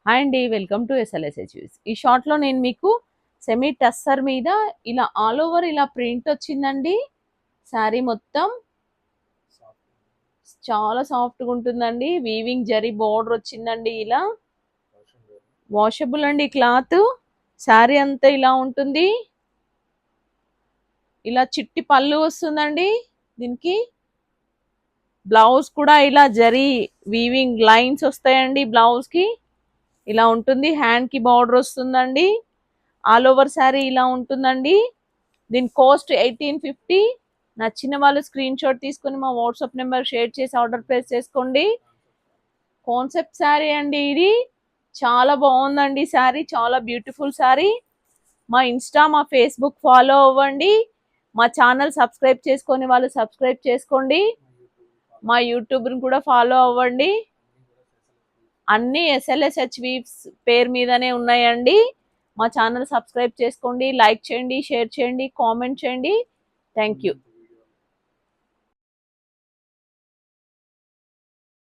Hi అండి, welcome to SLSHVs. ఈ షార్ట్లో నేను మీకు సెమీ టస్సర్ మీద ఇలా ఆల్ ఓవర్ ఇలా ప్రింట్ వచ్చిందండి. శారీ మొత్తం చాలా సాఫ్ట్గా ఉంటుందండి. వీవింగ్ జరీ బోర్డర్ వచ్చిందండి. ఇలా వాషబుల్ అండి క్లాత్. శారీ అంతా ఇలా ఉంటుంది. ఇలా చిట్టి పళ్ళు వస్తుందండి. దీనికి బ్లౌజ్ కూడా ఇలా జరీ వీవింగ్ లైన్స్ వస్తాయండి. బ్లౌజ్కి ఇలా ఉంటుంది. హ్యాండ్కి బార్డర్ వస్తుందండి. ఆల్ ఓవర్ శారీ ఇలా ఉంటుందండి. దీని కాస్ట్ 1850. నచ్చిన వాళ్ళు స్క్రీన్ షాట్ తీసుకొని మా వాట్సాప్ నెంబర్ షేర్ చేసి ఆర్డర్ ప్లేస్ చేసుకోండి. కాన్సెప్ట్ శారీ అండి. ఇది చాలా బాగుందండి. శారీ చాలా బ్యూటిఫుల్ శారీ. మా ఇన్స్టా మా ఫేస్బుక్ ఫాలో అవ్వండి. మా ఛానల్ సబ్స్క్రైబ్ చేసుకొని వాళ్ళు సబ్స్క్రైబ్ చేసుకోండి. మా యూట్యూబ్ని కూడా ఫాలో అవ్వండి. అన్ని SLSHVs పేరు మీదనే ఉన్నాయండి. మా ఛానల్ సబ్స్క్రైబ్ చేసుకోండి, లైక్ చేయండి, షేర్ చేయండి, కామెంట్ చేయండి. Thank you.